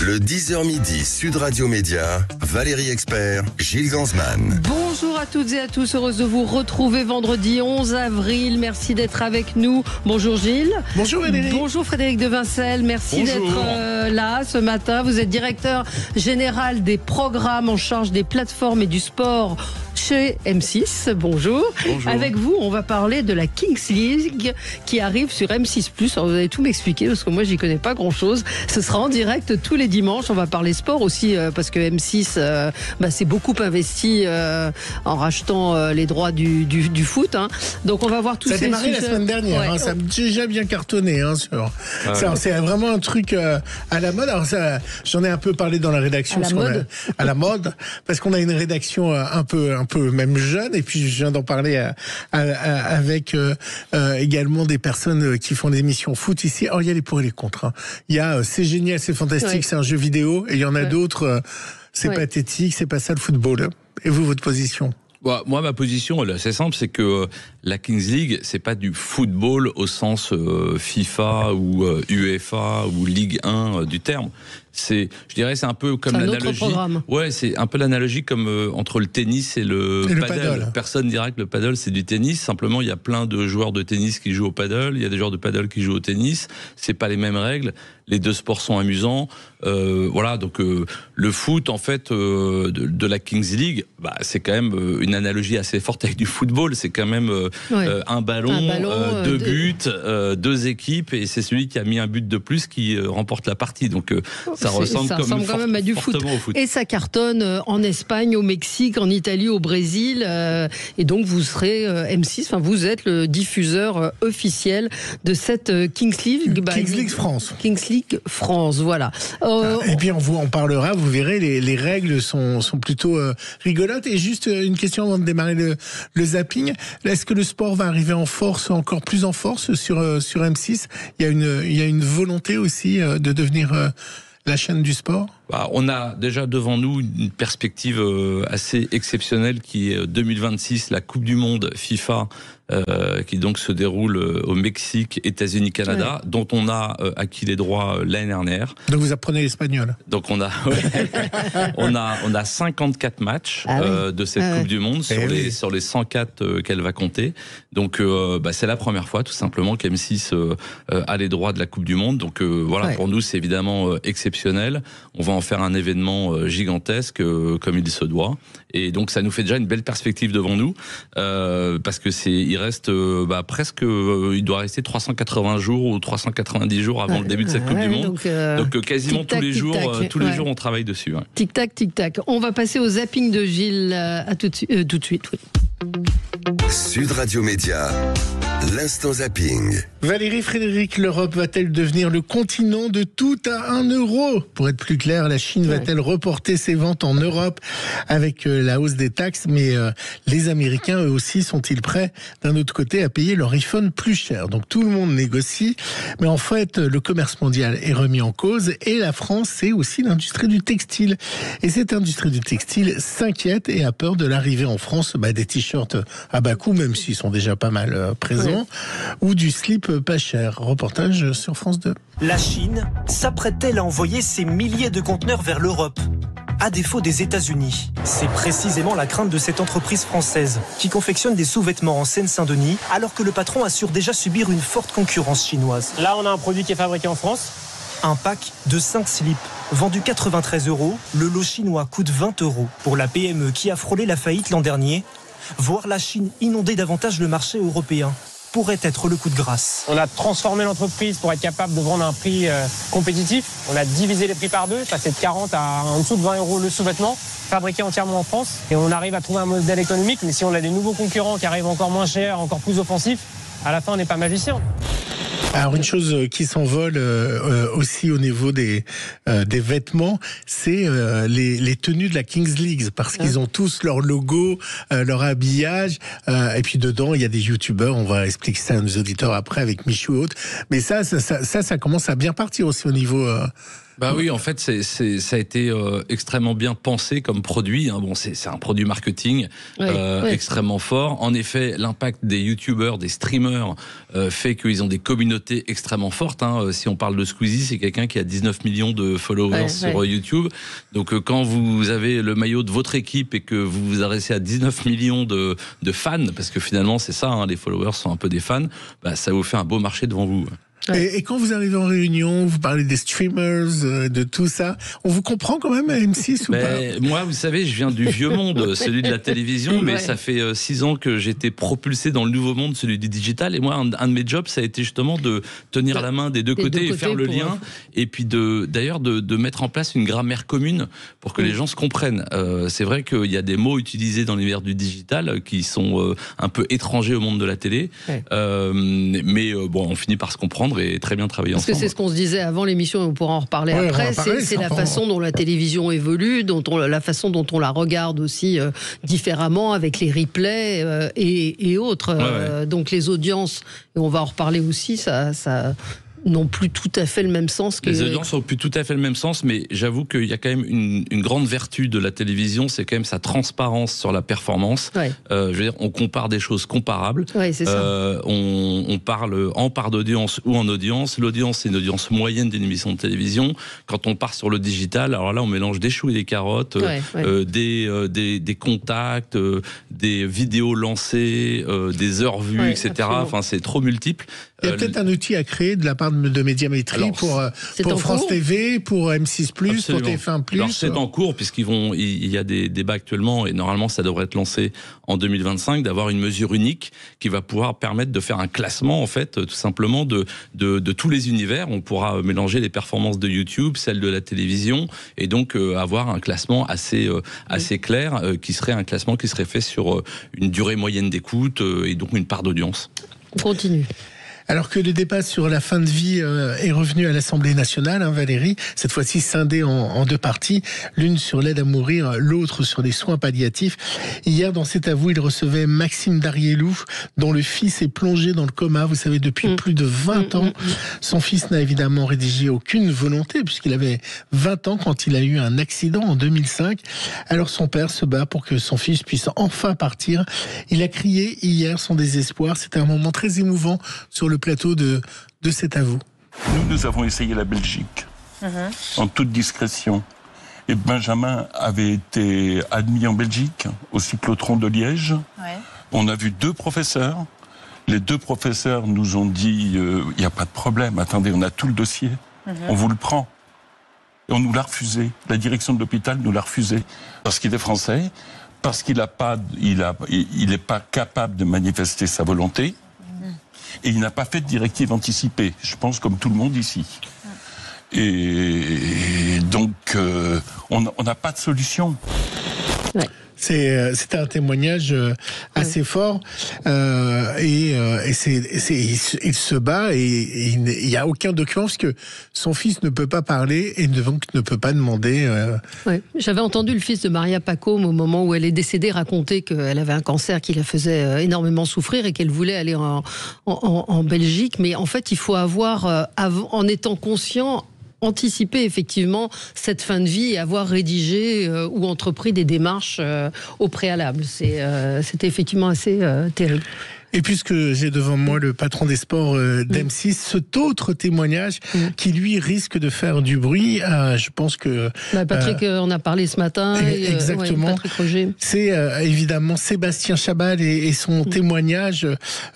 Le 10h midi, Sud Radio Média, Valérie Expert, Gilles Gansman. Bonjour à toutes et à tous, heureuse de vous retrouver vendredi 11 avril. Merci d'être avec nous. Bonjour Gilles. Bonjour Valérie. Bonjour Frédéric de Vincel. Merci d'être là ce matin. Vous êtes directeur général des programmes en charge des plateformes et du sport chez M6. Bonjour. Bonjour. Avec vous, on va parler de la Kings League qui arrive sur M6+. Alors, vous allez tout m'expliquer parce que moi, j'y connais pas grand-chose. Ce sera en direct tous les dimanches. On va parler sport aussi parce que M6 s'est beaucoup investi en rachetant les droits du foot. Hein. Donc, on va voir tous ces sujets. Ça a démarré la semaine dernière. Ouais. Ça a déjà bien cartonné. C'est vraiment un truc à la mode. Alors, j'en ai un peu parlé dans la rédaction. À la mode. Parce qu'on a une rédaction un peu même jeune, et puis je viens d'en parler avec également des personnes qui font des émissions foot ici. Alors il y a les pour et les contre. Hein. Il y a c'est génial, c'est fantastique, c'est un jeu vidéo, et il y en a d'autres, c'est pathétique, c'est pas ça le football. Et vous, votre position? Moi, ma position, elle est assez simple, c'est que la Kings League, c'est pas du football au sens FIFA ou UEFA ou Ligue 1 du terme. Je dirais, c'est un peu comme l'analogie. Ouais, c'est un peu l'analogie comme entre le tennis et le paddle. Personne dira que le paddle c'est du tennis. Simplement, il y a plein de joueurs de tennis qui jouent au paddle. Il y a des joueurs de paddle qui jouent au tennis. C'est pas les mêmes règles. Les deux sports sont amusants. Voilà. Donc le foot, en fait, de la Kings League, c'est quand même une analogie assez forte avec du football. C'est quand même un ballon, deux buts, deux équipes, et c'est celui qui a mis un but de plus qui remporte la partie. Donc ça ressemble quand même à du foot. Et ça cartonne en Espagne, au Mexique, en Italie, au Brésil. Et donc vous serez M6, vous êtes le diffuseur officiel de cette Kings League. Kings League France. Kings League France, voilà. Et puis on en parlera, vous verrez, les règles sont plutôt rigolotes. Et juste une question avant de démarrer le zapping. Est-ce que le sport va arriver en force, encore plus en force sur M6 ? Il y a une volonté aussi de devenir la chaîne du sport ? On a déjà devant nous une perspective assez exceptionnelle qui est 2026, la Coupe du Monde FIFA, qui donc se déroule au Mexique, États-Unis, Canada, dont on a acquis les droits l'année dernière. Donc vous apprenez l'espagnol. Donc on a 54 matchs de cette Coupe du Monde sur les 104 qu'elle va compter. Donc c'est la première fois tout simplement qu'M6 a les droits de la Coupe du Monde. Donc pour nous c'est évidemment exceptionnel. On va en faire un événement gigantesque comme il se doit, et donc ça nous fait déjà une belle perspective devant nous parce que il reste presque il doit rester 380 jours ou 390 jours avant le début de cette Coupe du Monde, donc quasiment tous les jours on travaille dessus. Tic tac tic tac. On va passer au zapping de Gilles à tout de suite. Sud Radio Média, l'instant zapping. Valérie Frédéric, l'Europe va-t-elle devenir le continent de tout à 1 euro ? Pour être plus clair, la Chine va-t-elle reporter ses ventes en Europe avec la hausse des taxes ? Mais les Américains, eux aussi, sont-ils prêts, d'un autre côté, à payer leur iPhone plus cher ? Donc tout le monde négocie, mais en fait, le commerce mondial est remis en cause, et la France, c'est aussi l'industrie du textile. Et cette industrie du textile s'inquiète et a peur de l'arrivée en France des t-shirts à bas coût, même s'ils sont déjà pas mal présents, ou du slip pas cher. Reportage sur France 2. La Chine s'apprête-t-elle à envoyer ses milliers de conteneurs vers l'Europe, à défaut des États-Unis? C'est précisément la crainte de cette entreprise française qui confectionne des sous-vêtements en Seine-Saint-Denis, alors que le patron assure déjà subir une forte concurrence chinoise. Là, on a un produit qui est fabriqué en France. Un pack de 5 slips, vendu 93 €, le lot chinois coûte 20 €. Pour la PME qui a frôlé la faillite l'an dernier, voir la Chine inonder davantage le marché européen pourrait être le coup de grâce. On a transformé l'entreprise pour être capable de vendre à un prix compétitif. On a divisé les prix par deux, passé de 40 à en dessous de 20 € le sous-vêtement, fabriqué entièrement en France. Et on arrive à trouver un modèle économique, mais si on a des nouveaux concurrents qui arrivent encore moins chers, encore plus offensifs, à la fin on n'est pas magicien. Alors une chose qui s'envole aussi au niveau des vêtements, c'est les tenues de la Kings League, parce qu'ils ont tous leur logo, leur habillage, et puis dedans il y a des youtubeurs, on va expliquer ça à nos auditeurs après avec Michou et autres, mais ça commence à bien partir aussi au niveau Bah oui, en fait, ça a été extrêmement bien pensé comme produit. Hein. Bon, c'est un produit marketing extrêmement fort. En effet, l'impact des youtubeurs, des streamers fait qu'ils ont des communautés extrêmement fortes. Hein. Si on parle de Squeezie, c'est quelqu'un qui a 19 millions de followers sur YouTube. Donc quand vous avez le maillot de votre équipe et que vous vous adressez à 19 millions de fans, parce que finalement c'est ça, hein, les followers sont un peu des fans, bah, ça vous fait un beau marché devant vous. Et quand vous arrivez en réunion, vous parlez des streamers, de tout ça, on vous comprend quand même à M6 ou pas? Moi, vous savez, je viens du vieux monde, celui de la télévision, mais ça fait 6 ans que j'étais propulsé dans le nouveau monde, celui du digital. Et moi, un de mes jobs, ça a été justement de tenir la main des deux côtés et faire le lien. Et puis d'ailleurs de mettre en place une grammaire commune pour que les gens se comprennent. C'est vrai qu'il y a des mots utilisés dans l'univers du digital qui sont un peu étrangers au monde de la télé. Mais bon, on finit par se comprendre et très bien travailler ensemble. Parce que c'est ce qu'on se disait avant l'émission et on pourra en reparler après. C'est la façon dont la télévision évolue, la façon dont on la regarde aussi différemment avec les replays et autres. Donc les audiences, et on va en reparler aussi, ça n'ont plus tout à fait le même sens que... Les audiences n'ont plus tout à fait le même sens, mais j'avoue qu'il y a quand même une grande vertu de la télévision, c'est quand même sa transparence sur la performance. Je veux dire, on compare des choses comparables. C'est ça. On parle en part d'audience ou en audience. L'audience, c'est une audience moyenne d'une émission de télévision. Quand on part sur le digital, alors là, on mélange des choux et des carottes, des contacts, des vidéos lancées, des heures vues, etc. Absolument. Enfin, c'est trop multiple. Il y a peut-être un outil à créer de la part de Médiamétrie pour France TV, pour M6+, pour TF1+. Alors c'est en cours il y a des débats actuellement et normalement ça devrait être lancé en 2025 d'avoir une mesure unique qui va pouvoir permettre de faire un classement en fait tout simplement de tous les univers. On pourra mélanger les performances de YouTube, celles de la télévision et donc avoir un classement assez clair qui serait un classement qui serait fait sur une durée moyenne d'écoute et donc une part d'audience. On continue. Alors que le débat sur la fin de vie est revenu à l'Assemblée nationale, Valérie, cette fois-ci scindé en deux parties, l'une sur l'aide à mourir, l'autre sur les soins palliatifs. Hier, dans cet avou, il recevait Maxime Darielou, dont le fils est plongé dans le coma, vous savez, depuis plus de 20 ans. Son fils n'a évidemment rédigé aucune volonté, puisqu'il avait 20 ans quand il a eu un accident en 2005. Alors son père se bat pour que son fils puisse enfin partir. Il a crié hier son désespoir. C'était un moment très émouvant sur le plateau de cet avou. Nous avons essayé la Belgique, en toute discrétion. Et Benjamin avait été admis en Belgique, au cyclotron de Liège. On a vu 2 professeurs. Les 2 professeurs nous ont dit, il n'y a pas de problème, attendez, on a tout le dossier, on vous le prend. Et on nous l'a refusé. La direction de l'hôpital nous l'a refusé. Parce qu'il est français, parce qu'il n'est pas capable de manifester sa volonté. Et il n'a pas fait de directive anticipée, je pense comme tout le monde ici. Et donc, on n'a pas de solution. C'était un témoignage assez fort il se bat et il n'y a aucun document parce que son fils ne peut pas parler et donc ne peut pas demander. J'avais entendu le fils de Maria Pacôme au moment où elle est décédée raconter qu'elle avait un cancer qui la faisait énormément souffrir et qu'elle voulait aller en Belgique, mais en fait il faut avoir, en étant conscient, anticiper effectivement cette fin de vie et avoir rédigé ou entrepris des démarches au préalable. C'était effectivement assez terrible. Et puisque j'ai devant moi le patron des sports d'M6, cet autre témoignage qui lui risque de faire du bruit, je pense que... Patrick on a parlé ce matin. Exactement. Patrick Roger. C'est évidemment Sébastien Chabal et son témoignage.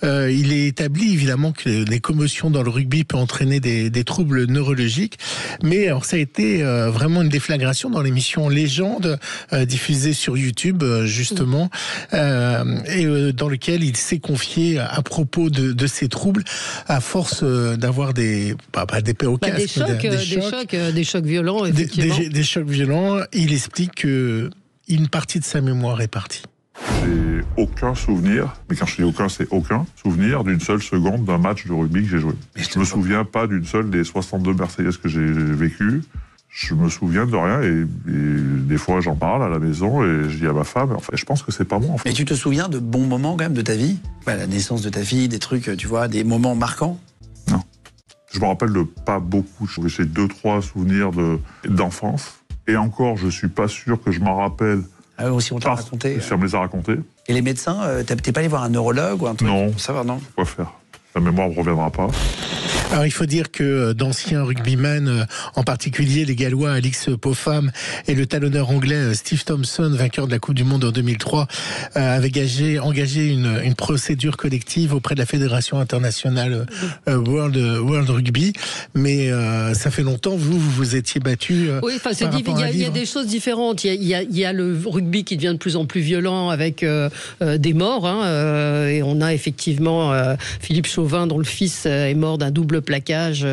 Il est établi évidemment que les commotions dans le rugby peuvent entraîner des troubles neurologiques. Mais alors, ça a été vraiment une déflagration dans l'émission Légende, diffusée sur YouTube justement, et dans lequel il s'est confié à propos de ces troubles, à force d'avoir des chocs violents, effectivement. Des chocs violents. Il explique que une partie de sa mémoire est partie. J'ai aucun souvenir, mais quand je dis aucun, c'est aucun souvenir d'une seule seconde d'un match de rugby que j'ai joué. Je me souviens pas d'une seule des 62 Marseillaises que j'ai vécues. Je me souviens de rien et des fois j'en parle à la maison et je dis à ma femme, en fait, je pense que c'est pas moi en fait. Et tu te souviens de bons moments quand même de ta vie ? La naissance de ta fille, des trucs, tu vois, des moments marquants ? Non. Je me rappelle de pas beaucoup. J'ai 2-3 souvenirs d'enfance. Et encore, je suis pas sûr que je m'en rappelle. Ah oui, aussi on t'a raconté. Si on me les a racontés. Et les médecins, t'es pas allé voir un neurologue ou un truc? Non. Ça va, non? Quoi faire? La mémoire ne reviendra pas. Alors il faut dire que d'anciens rugbymen, en particulier les Gallois Alix Popham et le talonneur anglais Steve Thompson, vainqueur de la Coupe du Monde en 2003, avaient engagé une procédure collective auprès de la Fédération internationale World Rugby. Mais ça fait longtemps, vous étiez battu. Oui, enfin il y a des choses différentes. Il y a le rugby qui devient de plus en plus violent avec des morts. Et on a effectivement Philippe Chauvin dont le fils est mort d'un double plaquage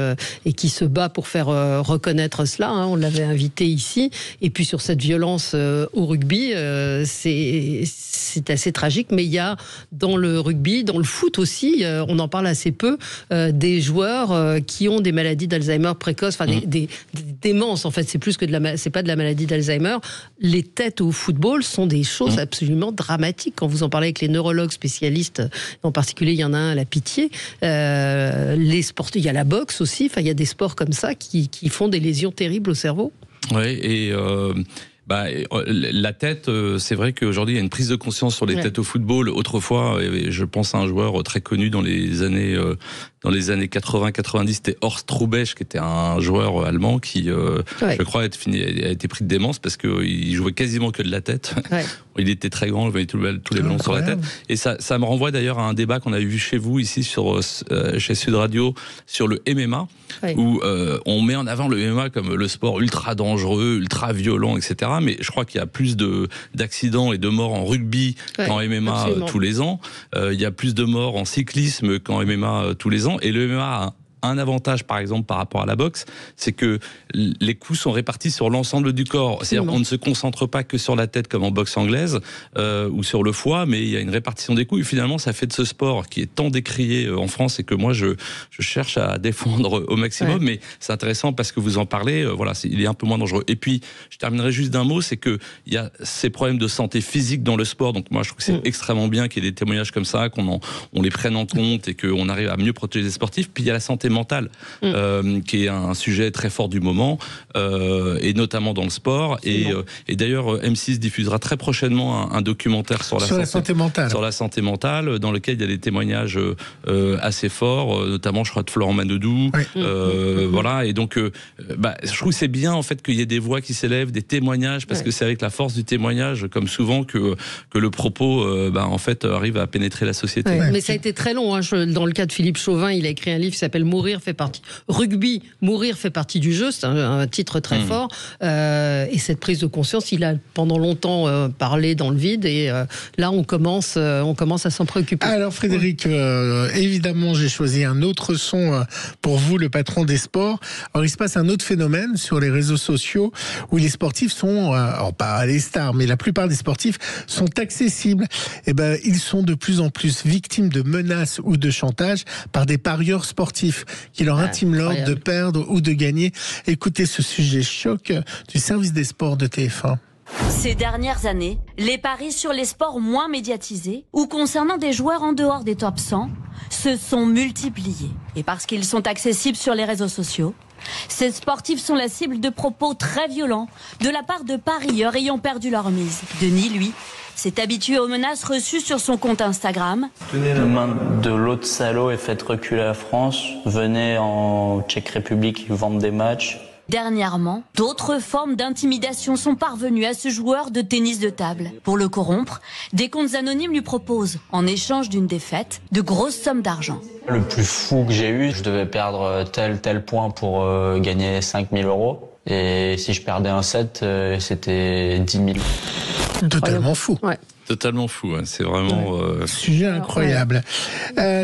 et qui se bat pour faire reconnaître cela. On l'avait invité ici. Et puis sur cette violence au rugby, c'est assez tragique. Mais il y a dans le rugby, dans le foot aussi, on en parle assez peu, des joueurs qui ont des maladies d'Alzheimer précoces, enfin des démences en fait. C'est plus que c'est pas de la maladie d'Alzheimer. Les têtes au football sont des choses absolument dramatiques. Quand vous en parlez avec les neurologues spécialistes, en particulier il y en a un à la Pitié, les sportifs, il y a la boxe aussi, enfin il y a des sports comme ça qui font des lésions terribles au cerveau. Oui, et la tête, c'est vrai qu'aujourd'hui il y a une prise de conscience sur les têtes au football. Autrefois, je pense à un joueur très connu dans les années 80-90, c'était Horst Hrubesch, qui était un joueur allemand qui, je crois, a été pris de démence parce qu'il jouait quasiment que de la tête. Ouais. Il était très grand, il avait tous les ballons sur la tête. Et ça me renvoie d'ailleurs à un débat qu'on a vu chez vous, ici, chez Sud Radio, sur le MMA, où on met en avant le MMA comme le sport ultra dangereux, ultra violent, etc. Mais je crois qu'il y a plus d'accidents et de morts en rugby qu'en MMA tous les ans. Il y a plus de morts en cyclisme qu'en MMA tous les ans. Et le MMA a un avantage, par exemple, par rapport à la boxe, c'est que les coups sont répartis sur l'ensemble du corps. C'est-à-dire qu'on ne se concentre pas que sur la tête comme en boxe anglaise ou sur le foie, mais il y a une répartition des coups. Et finalement, ça fait de ce sport qui est tant décrié en France et que moi, je cherche à défendre au maximum. Mais c'est intéressant parce que vous en parlez. Il est un peu moins dangereux. Et puis, je terminerai juste d'un mot, c'est que il y a ces problèmes de santé physique dans le sport. Donc moi, je trouve que c'est extrêmement bien qu'il y ait des témoignages comme ça, qu'on les prenne en compte et qu'on arrive à mieux protéger les sportifs. Puis il y a la santé mentale, qui est un sujet très fort du moment, et notamment dans le sport. Et d'ailleurs, M6 diffusera très prochainement un documentaire sur la santé mentale, dans lequel il y a des témoignages assez forts, notamment, je crois, de Florent Manodou. Voilà. Et donc, je trouve que c'est bien en fait qu'il y ait des voix qui s'élèvent, des témoignages, parce que c'est avec la force du témoignage, comme souvent, que le propos, en fait, arrive à pénétrer la société. Mais ça a été très long. Dans le cas de Philippe Chauvin, il a écrit un livre qui s'appelle Mourir fait partie. Rugby, mourir fait partie du jeu. C'est un titre très fort. Et cette prise de conscience, il a pendant longtemps parlé dans le vide. Et là, on commence à s'en préoccuper. Alors Frédéric, évidemment, j'ai choisi un autre son pour vous, le patron des sports. Alors il se passe un autre phénomène sur les réseaux sociaux où les sportifs sont, pas les stars, mais la plupart des sportifs sont accessibles. Et ils sont de plus en plus victimes de menaces ou de chantage par des parieurs sportifs qui leur intiment l'ordre de perdre ou de gagner. Écoutez ce sujet choc du service des sports de TF1. Ces dernières années, les paris sur les sports moins médiatisés ou concernant des joueurs en dehors des top 100 se sont multipliés. Et parce qu'ils sont accessibles sur les réseaux sociaux, ces sportifs sont la cible de propos très violents de la part de parieurs ayant perdu leur mise. Denis, lui, s'est habitué aux menaces reçues sur son compte Instagram. Tenez la main de l'autre salaud et faites reculer la France. Venez en Tchèque République vendre des matchs. Dernièrement, d'autres formes d'intimidation sont parvenues à ce joueur de tennis de table. Pour le corrompre, des comptes anonymes lui proposent, en échange d'une défaite, de grosses sommes d'argent. Le plus fou que j'ai eu, je devais perdre tel point pour gagner 5 000 euros. Et si je perdais un set, c'était 10 000. Totalement fou. Ouais. Totalement fou, c'est vraiment... Sujet incroyable.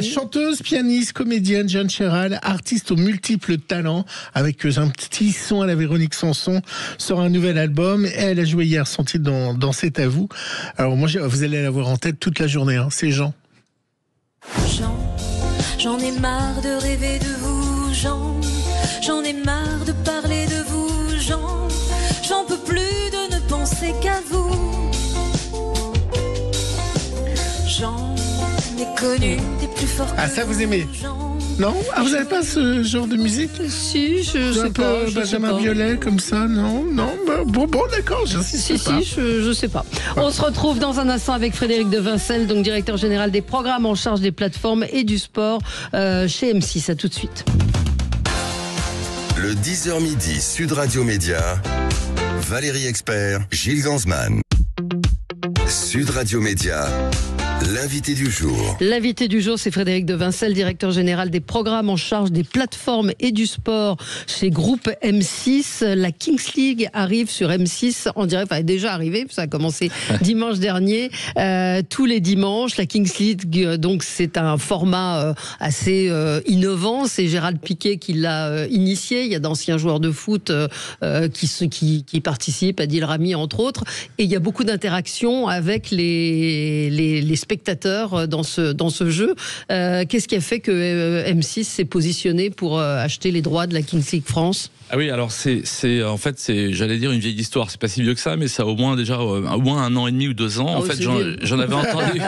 Chanteuse, pianiste, comédienne, Jeanne Chéral, artiste aux multiples talents, avec un petit son à la Véronique Sanson, sort un nouvel album. Elle a joué hier son titre dans C'est à vous. Alors moi, vous allez l'avoir en tête toute la journée, c'est Jean. Jean, j'en ai marre de rêver de vous, Jean. J'en ai marre de parler de vous, Jean. J'en peux plus de ne penser qu'à vous. J'en ai connu des plus forts. Ah, ça vous aimez? Non? Ah, vous n'avez pas ce genre de musique? Si, je sais un pas. peu Benjamin Biolay, comme ça, non? Bon, d'accord, j'insiste pas. Je sais pas. On se retrouve dans un instant avec Frédéric de Vincel, donc directeur général des programmes en charge des plateformes et du sport chez M6. À tout de suite. Le 10h midi, Sud Radio Média, Valérie Expert, Gilles Gansman. Sud Radio Média, l'invité du jour. L'invité du jour, c'est Frédéric de Vincel, directeur général des programmes en charge des plateformes et du sport chez Groupe M6. La Kings League arrive sur M6 en direct, enfin, est déjà arrivée, ça a commencé dimanche dernier, tous les dimanches. La Kings League, donc, c'est un format assez innovant. C'est Gérald Piquet qui l'a initié. Il y a d'anciens joueurs de foot qui participent, Adil Rami entre autres. Et il y a beaucoup d'interactions avec les spectateurs dans ce jeu. Qu'est-ce qui a fait que M6 s'est positionné pour acheter les droits de la Kings League France ? Ah oui, alors en fait, j'allais dire une vieille histoire. C'est pas si vieux que ça, mais ça a au moins 1 an et demi ou 2 ans. En fait, j'en avais entendu.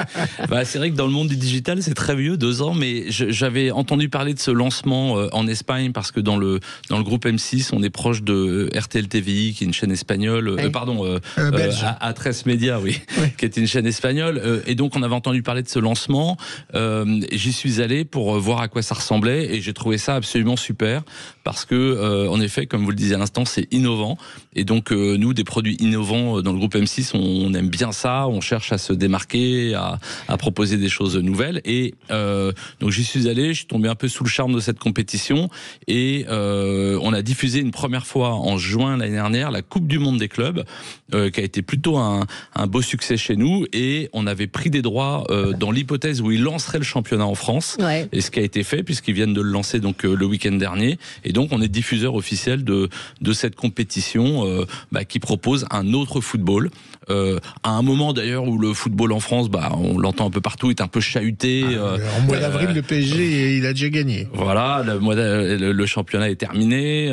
C'est vrai que dans le monde du digital, c'est très vieux, 2 ans, mais j'avais entendu parler de ce lancement en Espagne parce que dans le groupe M6, on est proche de RTL TVI, qui est une chaîne espagnole. Belge. A13 Media, oui, qui est une chaîne espagnole. Et donc, on avait entendu parler de ce lancement. J'y suis allé pour voir à quoi ça ressemblait et j'ai trouvé ça absolument super parce que, en effet, comme vous le disiez à l'instant, c'est innovant. Et donc, nous, des produits innovants dans le groupe M6, on aime bien ça. On cherche à se démarquer, à proposer des choses nouvelles. Et donc, j'y suis allé. Je suis tombé un peu sous le charme de cette compétition. Et on a diffusé une première fois en juin l'année dernière la Coupe du Monde des clubs, qui a été plutôt un beau succès chez nous. Et on avait pris des droits dans l'hypothèse où ils lanceraient le championnat en France. Ouais. Et ce qui a été fait, puisqu'ils viennent de le lancer donc le week-end dernier. Et donc, on est diffuseur officiel de cette compétition qui propose un autre football. À un moment d'ailleurs où le football en France, on l'entend un peu partout, est un peu chahuté. En mois d'avril, le PSG, il a déjà gagné. Voilà, le championnat est terminé.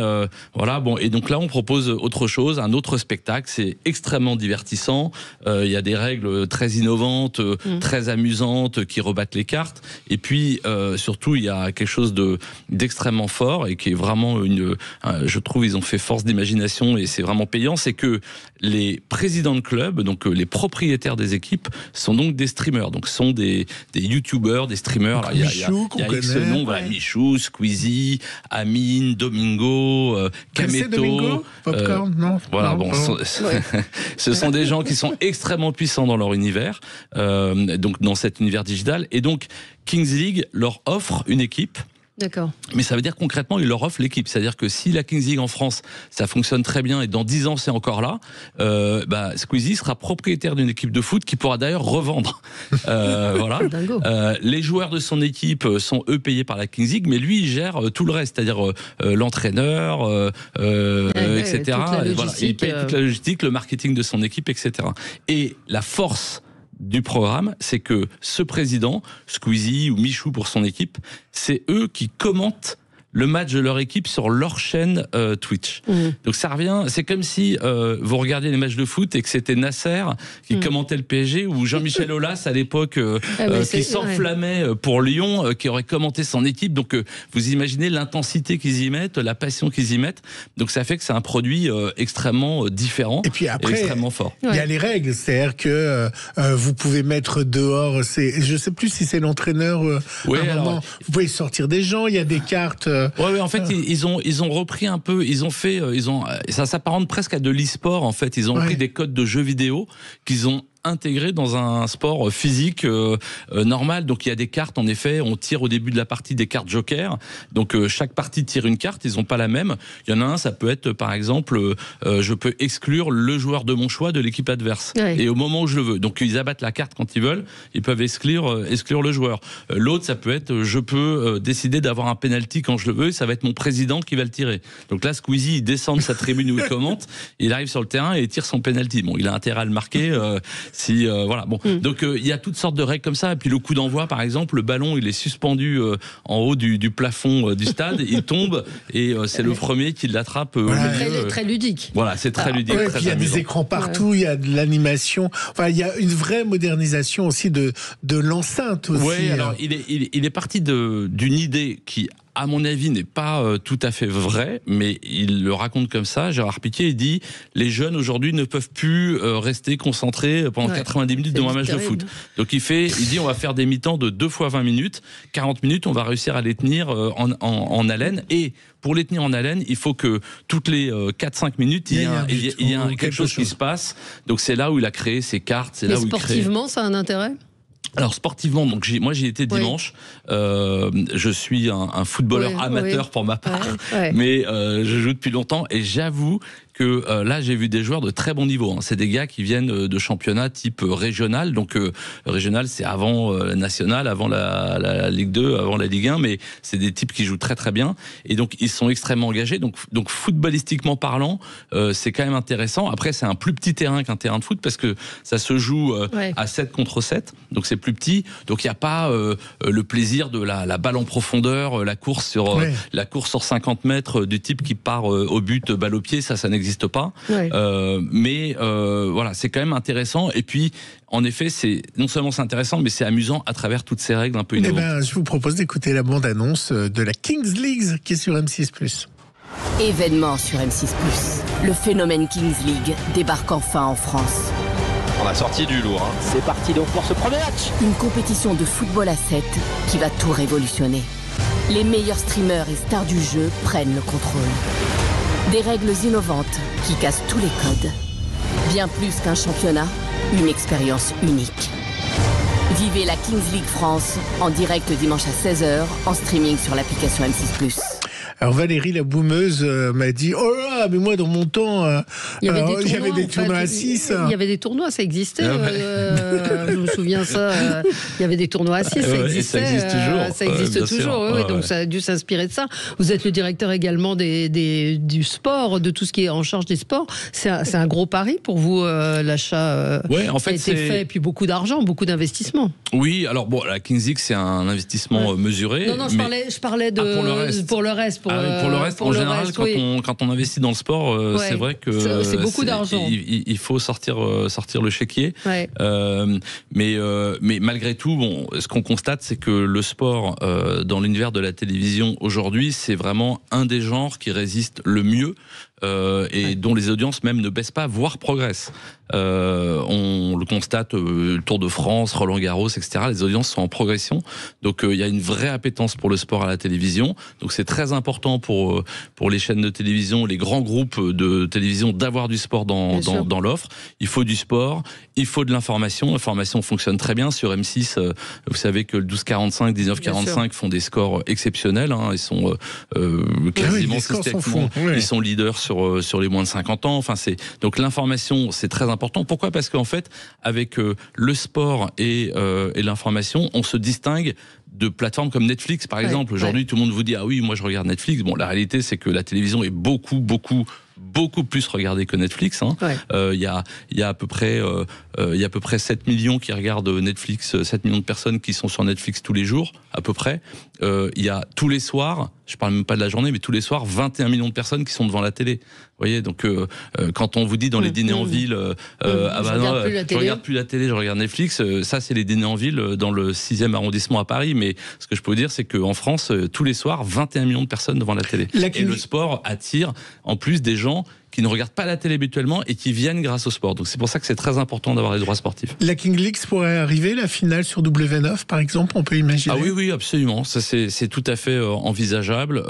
Et donc là, on propose autre chose, un autre spectacle. C'est extrêmement divertissant. Il y a des règles très innovantes, très amusantes, qui rebattent les cartes. Et puis, surtout, il y a quelque chose d'extrêmement fort et qui est vraiment je trouve, ils ont fait force d'imagination et c'est vraiment payant. C'est que les présidents de clubs, donc les propriétaires des équipes, sont donc des streamers. Donc, ce sont des youtubeurs, des streamers. Il y a ce nom, Michou, Squeezie, Amine, Domingo, Kameto. Domingo Popcorn, non. Voilà, ce sont des gens qui sont extrêmement puissants dans leur univers, donc dans cet univers digital. Et donc, Kings League leur offre une équipe. D'accord. Mais ça veut dire concrètement, il leur offre l'équipe. C'est-à-dire que si la Kings League en France, ça fonctionne très bien et dans 10 ans c'est encore là, Squeezie sera propriétaire d'une équipe de foot qui pourra d'ailleurs revendre. Voilà. Les joueurs de son équipe sont eux payés par la Kings League, mais lui il gère tout le reste, c'est-à-dire l'entraîneur, etc. Il paye toute la logistique, le marketing de son équipe, etc. Et la force du programme, c'est que ce président, Squeezie ou Michou pour son équipe, c'est eux qui commentent le match de leur équipe sur leur chaîne Twitch. Donc ça revient, c'est comme si vous regardiez les matchs de foot et que c'était Nasser qui commentait le PSG ou Jean-Michel Aulas à l'époque qui s'enflammait pour Lyon, qui aurait commenté son équipe. Donc vous imaginez l'intensité qu'ils y mettent, la passion qu'ils y mettent. Donc ça fait que c'est un produit extrêmement différent et puis après, extrêmement fort. Il y a les règles, c'est-à-dire que vous pouvez mettre dehors, je sais plus si c'est l'entraîneur, vous pouvez sortir des gens, il y a des cartes... Ouais, en fait, ils ont repris un peu, ça s'apparente presque à de l'e-sport, en fait. Ils ont pris des codes de jeux vidéo qu'ils ont intégré dans un sport physique normal. Donc il y a des cartes, en effet, on tire au début de la partie des cartes joker. Donc chaque partie tire une carte, ils n'ont pas la même. Il y en a un, ça peut être par exemple, je peux exclure le joueur de mon choix de l'équipe adverse. Et au moment où je le veux. Donc ils abattent la carte quand ils veulent, ils peuvent exclure le joueur. L'autre, ça peut être, je peux décider d'avoir un penalty quand je le veux, et ça va être mon président qui va le tirer. Donc là, Squeezie, il descend de sa tribune où il commente, il arrive sur le terrain et il tire son penalty. Bon, il a intérêt à le marquer. Si voilà, bon. Donc il y a toutes sortes de règles comme ça. Et puis le coup d'envoi, par exemple, le ballon il est suspendu en haut du plafond du stade, il tombe et c'est le premier qui l'attrape. Très ludique. Voilà, c'est très ludique. Ouais, très il y a des écrans partout, il y a de l'animation. Enfin, il y a une vraie modernisation aussi de l'enceinte aussi. Oui, alors il est parti d'une idée qui, à mon avis, n'est pas tout à fait vrai, mais il le raconte comme ça. Gérard Piquet, il dit les jeunes aujourd'hui ne peuvent plus rester concentrés pendant 90 minutes dans un match de foot. Donc il dit on va faire des mi-temps de 2 fois 20 minutes, 40 minutes, on va réussir à les tenir en haleine. Et pour les tenir en haleine, il faut que toutes les 4-5 minutes, il y a quelque chose qui se passe. Donc c'est là où il a créé ses cartes. C'est là où sportivement, ça a un intérêt ? Alors sportivement, donc moi j'y étais dimanche. Je suis un footballeur amateur pour ma part, mais je joue depuis longtemps et j'avoue que là j'ai vu des joueurs de très bon niveau. C'est des gars qui viennent de championnats type régional. Donc régional, c'est avant national, avant la Ligue 2, avant la Ligue 1, mais c'est des types qui jouent très très bien et donc ils sont extrêmement engagés. Donc footballistiquement parlant, c'est quand même intéressant. Après c'est un plus petit terrain qu'un terrain de foot parce que ça se joue à 7 contre 7, donc c'est plus petit. Donc il n'y a pas le plaisir de la balle en profondeur, la course sur 50 mètres du type qui part au but, balle au pied, ça n'existe pas. Mais voilà, c'est quand même intéressant. Et puis, en effet, non seulement c'est intéressant, mais c'est amusant à travers toutes ces règles un peu innovantes. Je vous propose d'écouter la bande-annonce de la Kings League qui est sur M6+. Événement sur M6+. Le phénomène Kings League débarque enfin en France. On a sorti du lourd. C'est parti donc pour ce premier match. Une compétition de football à 7 qui va tout révolutionner. Les meilleurs streamers et stars du jeu prennent le contrôle. Des règles innovantes qui cassent tous les codes. Bien plus qu'un championnat, une expérience unique. Vivez la Kings League France en direct dimanche à 16h en streaming sur l'application M6+. Alors Valérie, la boumeuse, m'a dit « Oh là, mais moi dans mon temps, il y avait des tournois à 6. » Il y avait des tournois, ça existait. Je me souviens ça. Il y avait des tournois à 6, ça existait. Ça existe toujours. Ça existe toujours, donc ça a dû s'inspirer de ça. Vous êtes le directeur également du sport, de tout ce qui est en charge des sports. C'est un gros pari pour vous, l'achat en fait, qui a été fait, et puis beaucoup d'argent, beaucoup d'investissement. Oui, alors bon, la Kings League, c'est un investissement mesuré. Non, je parlais pour le reste. Pour le reste, en général, quand on investit dans le sport, c'est vrai que c'est beaucoup d'argent. Il faut sortir le chéquier. Mais malgré tout, ce qu'on constate, c'est que le sport dans l'univers de la télévision aujourd'hui, c'est vraiment un des genres qui résiste le mieux. Et dont les audiences même ne baissent pas, voire progressent. On le constate, le Tour de France, Roland Garros, etc. Les audiences sont en progression. Donc il y a une vraie appétence pour le sport à la télévision. Donc c'est très important pour les chaînes de télévision, les grands groupes de télévision d'avoir du sport dans l'offre. Il faut du sport, il faut de l'information. L'information fonctionne très bien sur M6. Vous savez que le 12-45, 19-45 font des scores exceptionnels. Ils sont quasiment systématiquement, ils sont leaders sur les moins de 50 ans. Donc l'information, c'est très important. Pourquoi ? Parce qu'en fait, avec le sport et l'information, on se distingue de plateformes comme Netflix, par exemple. Aujourd'hui, tout le monde vous dit « Ah oui, moi je regarde Netflix ». Bon, la réalité, c'est que la télévision est beaucoup plus regardée que Netflix. Il y a à peu près 7 millions qui regardent Netflix, 7 millions de personnes qui sont sur Netflix tous les jours, à peu près. Il y a tous les soirs, je parle même pas de la journée, mais tous les soirs, 21 millions de personnes qui sont devant la télé. Vous voyez, donc quand on vous dit dans les dîners en ville, je regarde plus la télé, je regarde Netflix, ça c'est les dîners en ville dans le 6e arrondissement à Paris, mais ce que je peux vous dire, c'est qu'en France, tous les soirs, 21 millions de personnes devant la télé. Et le sport attire en plus des gens qui ne regardent pas la télé habituellement et qui viennent grâce au sport. Donc c'est pour ça que c'est très important d'avoir les droits sportifs. La King League pourrait arriver, la finale sur W9 par exemple, on peut imaginer. Ah oui, absolument. Ça c'est tout à fait envisageable.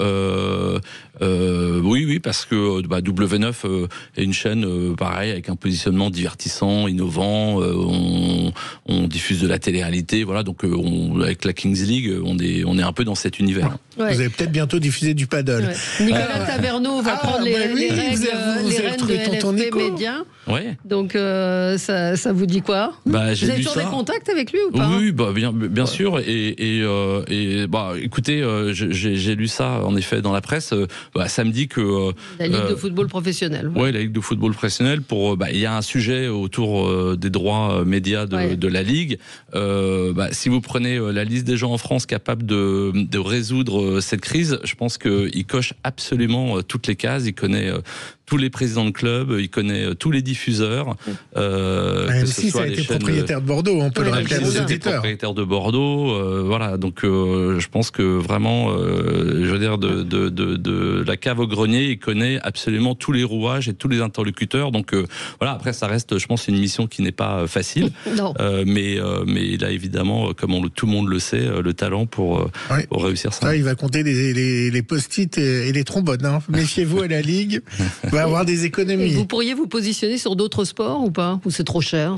Oui, parce que W9 est une chaîne pareil avec un positionnement divertissant, innovant. On diffuse de la télé-réalité, voilà. Donc avec la Kings League, on est un peu dans cet univers. Vous allez peut-être bientôt diffuser du paddle. Nicolas Taverneau va prendre les règles. avez reines de retrouvé tonton LFP Nico. Média. Ouais. Donc, ça vous dit quoi? J'ai Vous avez lu toujours ça. des contacts avec lui ou pas? Oui, bien sûr. Et écoutez, j'ai lu ça en effet dans la presse. Ça me dit que La Ligue de football professionnel. Ouais, la Ligue de football professionnel. Il y a un sujet autour des droits médias de la Ligue. Si vous prenez la liste des gens en France capables de résoudre cette crise, je pense qu'il coche absolument toutes les cases. Il connaît tous les présidents de club, il connaît tous les diffuseurs. M6 ça a été propriétaire de Bordeaux, on peut le rappeler à nos auditeurs. Propriétaire de Bordeaux, voilà. Donc je pense que vraiment, je veux dire, de la cave au grenier, il connaît absolument tous les rouages et tous les interlocuteurs. Donc voilà. Après, ça reste, je pense, une mission qui n'est pas facile. Non. Mais il a évidemment, comme tout le monde le sait, le talent pour réussir ça. Ouais, il va compter les post-it et les trombones. Hein. Méfiez-vous à la Ligue. Il va avoir des économies. Et vous pourriez vous positionner sur d'autres sports ou pas? Ou c'est trop cher?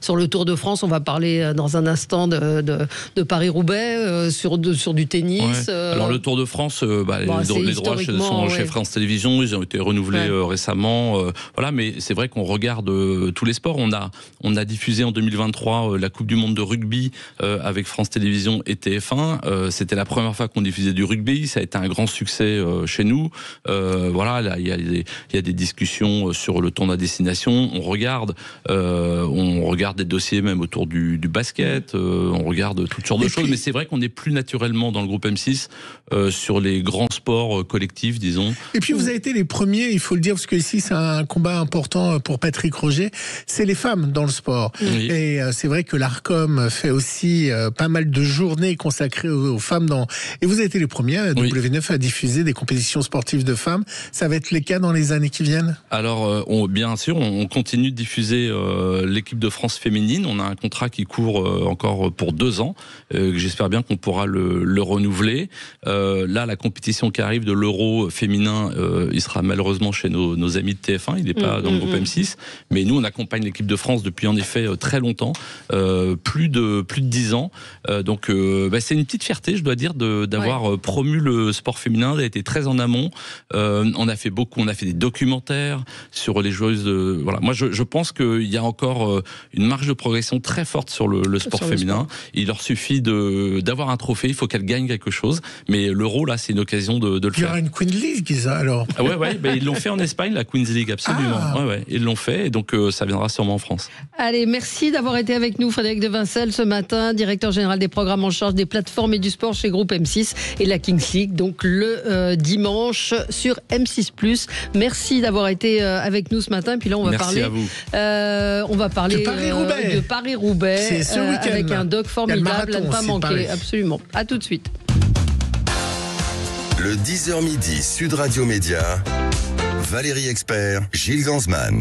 Sur le Tour de France, on va parler dans un instant de Paris-Roubaix, sur du tennis. Ouais. Alors le Tour de France, les droits sont chez France Télévisions, ils ont été renouvelés récemment. Voilà, mais c'est vrai qu'on regarde tous les sports. On a diffusé en 2023 la Coupe du Monde de rugby avec France Télévisions et TF1. C'était la première fois qu'on diffusait du rugby. Ça a été un grand succès chez nous. Voilà, là, il y a des discussions sur le tournoi à destination. On regarde des dossiers même autour du basket. On regarde toutes sortes de choses. Mais c'est vrai qu'on est plus naturellement dans le groupe M6 sur les grands sports collectifs, disons. Et puis vous avez été les premiers, il faut le dire, parce que ici c'est un combat important pour Patrick Roger, c'est les femmes dans le sport. Oui. Et c'est vrai que l'ARCOM fait aussi pas mal de journées consacrées aux femmes Et vous avez été les premiers, W9, à diffuser des compétitions sportives de femmes. Ça va être le cas dans les années qui viennent? Alors, bien sûr, on continue de diffuser l'équipe de France féminine. On a un contrat qui court encore pour 2 ans. J'espère bien qu'on pourra le renouveler. Là, la compétition qui arrive de l'Euro féminin, il sera malheureusement chez nos amis de TF1. Il n'est pas dans le groupe M6. Mais nous, on accompagne l'équipe de France depuis en effet très longtemps, plus de 10 ans. Donc, c'est une petite fierté, je dois dire, d'avoir promu le sport féminin, d'avoir été très en amont. On a fait des documentaires sur les joueuses. Voilà. Moi, je pense qu'il y a encore une marge de progression très forte sur le sport féminin. Il leur suffit d'avoir un trophée. Il faut qu'elles gagnent quelque chose. Mais l'Euro, là, c'est une occasion de le faire. Il y aura une Queen's League, ça, alors. Ils l'ont fait en Espagne, la Queen's League, absolument. Ils l'ont fait, et donc ça viendra sûrement en France. Allez, merci d'avoir été avec nous, Frédéric de Vincel, ce matin, directeur général des programmes en charge des plateformes et du sport chez Groupe M6 et la Kings League, donc le dimanche sur M6+. Merci d'avoir été avec nous ce matin. Et puis là, on va parler de Paris-Roubaix. C'est ce week-end, avec un doc formidable à ne pas manquer. Absolument. À tout de suite. Le 10h midi, Sud Radio Média, Valérie Expert, Gilles Gansman.